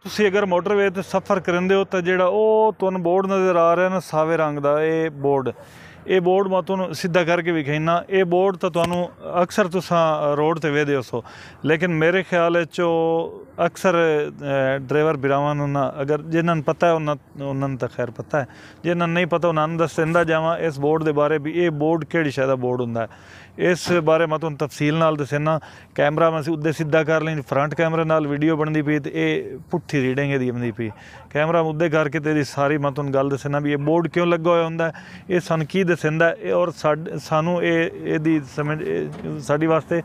ਤੁਸੀਂ अगर मोटरवे ते सफ़र करेंदे हो तो जिहड़ा ਉਹ ਤੁਹਾਨੂੰ बोर्ड नज़र आ रहा ना सावे रंग का ये बोर्ड मैं तुहानूं सीधा करके विखाइना। ये बोर्ड तो तुहानूं अक्सर तुसां रोड ते वेखदे हो, लेकिन मेरे ख्याल चो अक्सर ड्राइवर बिरावां नूं ना अगर जिन्हां नूं पता है उन्हां नूं तां खैर पता है, जिन्हां नूं नहीं पता उन्हां नूं दस्सदा जावां इस बोर्ड दे बारे भी। ये बोर्ड किहड़ी शै दा बोर्ड हुंदा है इस बारे मैं तुहानूं तफसील नाल दस्सना। कैमरा मैं उदे सीधा कर लई, फ्रंट कैमरे नाल वीडियो बनदी पई ते ये पुट्ठी रीडिंग इहदी आंदी पई। कैमरा उदे करके तेरी सारी मैं तुहानूं गल दस्सना भी ये बोर्ड क्यों लगा होया हुंदा है, ये सानूं की दस्सदा और सानूं इहदी समझ साडी वास्ते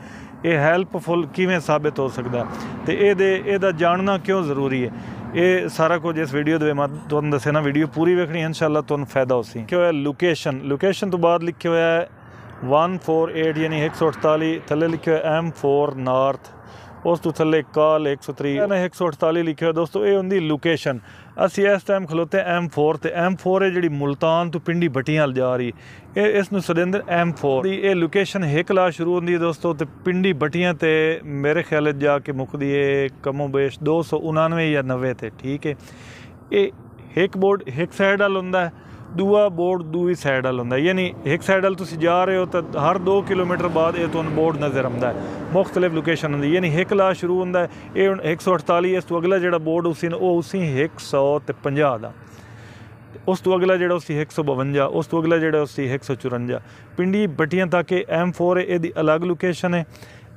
ये हैल्पफुल किवें साबित हो सकदा ते इहदा जानना क्यों ज़रूरी है। ये सारा कुछ इस वीडियो दे मैं तुहानूं दस्सना। वीडियो पूरी वेखनी इंशाअल्लाह तुहानूं फायदा होसी। लिखिया होया लोकेशन तो बाद लिखिया होया 148 यानी 148, थले लिखे हुए M4 नॉर्थ, उस तो थले काल 103 148 लिखे हुए। दोस्तों ये होंगी लोकेशन। असी इस टाइम खलोते M4 ते M4 है जी मुल्तान तो पिंडी भट्टियां जा रही है, इस सदेंदे M4 ये लोकेशन हिकला शुरू होंगी है दोस्तों तो पिंडी भट्टियां ते मेरे ख्याल जाके मुकदी है कमो बेश 299 या 90 ते। ठीक है, ये एक बोर्ड एक साइड वाल होंदा है, दूआ बोर्ड दूई साइड वाल होंदा है। यानी एक साइड वाल तुसीं जा रहे हो तो हर 2 किलोमीटर बाद ये तुहानूं बोर्ड नज़र आउंदा है, मुख्तलिफ लोकेशन होंदी। यानी हिकला शुरू होंदा है ये 148, इस तो अगला जिहड़ा बोर्ड उसी 150 दा, उस तो अगला जिहड़ा उसी 152, उस तो अगला जिहड़ा उसी 154। पिंडी भट्टियां तक M4 है, इहदी अलग लोकेशन है,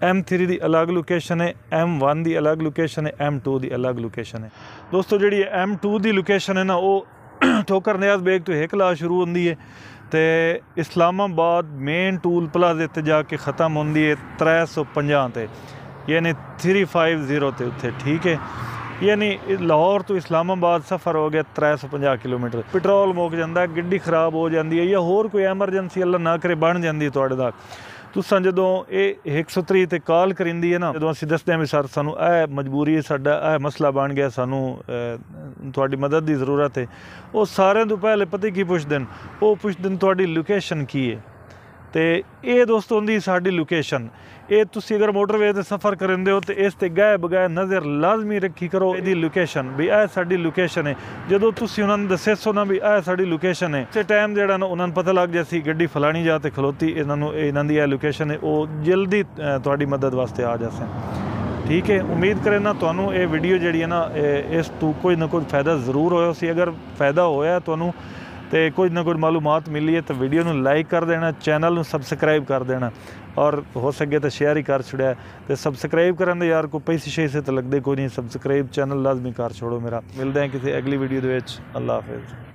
M3 की अलग लोकेशन है, M1 की अलग लोकेशन है, M2 की अलग लोकेशन है। दोस्तों जी M2 की लोकेशन है ना वो ठोकर नियाज बेग तो हिकला शुरू होंदी है तो इस्लामाबाद मेन टूल प्लाजे ते जाके ख़त्म होंदी है 350 ते, यानी 350 ते उत्थे। ठीक है, यानी लाहौर तो इस्लामाबाद सफ़र हो गया 350 किलोमीटर। पेट्रोल मुक जाता है, गड्डी खराब हो जाती है या होर कोई एमरजेंसी अल्लाह ना करे बन जाती है तुहाडे दा, तुसां जदों ये 103 ते कॉल करिंदी है ना, जदों असीं दसदे हां भी सर सानूं ए मजबूरी है, साडा ए मसला बन गया, सानूं तुहाडी मदद की ज़रूरत है, वो सारे तो पहले पता की पुछदे न, वो पुछदे न तुहाडी लोकेशन की है। तो ये दोस्तों होंदी साडी लोकेशन। ये तुसीं अगर मोटरवे ते सफ़र करेंदे हो तो इस ते गए बगैर नज़र लाजमी रखी करो इहदी लोकेशन भी ए साडी लोकेशन है। जदों तुसीं उन्हां नूं दस्सो ना भी ए साडी लोकेशन है, उसे टाइम जिहड़ा ना उन्हां नूं पता लग जासी गड्डी फलानी जा ते खलोती, इन्हां दी लोकेशन है, वो जल्दी तुहाडी मदद वास्ते आ जासे। ठीक है, उम्मीद करें ना तुहानूं ये वीडियो जिहड़ी है ना इस तो कोई ना कोई फ़ायदा ज़रूर होया सी। अगर फ़ायदा होया तुहानूं तो कुछ ना कुछ मालूमात मिली है तो वीडियो नूं लाइक कर देना, चैनल नूं सबसक्राइब कर देना और हो सके तो शेयर ही कर छड़िया। तो सबसक्राइब करन दे यार कोई पैसे शैसे तो लगते कोई नहीं, सबसक्राइब चैनल लाजमी कर छोड़ो मेरा। मिलते हैं किसी अगली वीडियो दे विच। अल्लाह हाफिज़।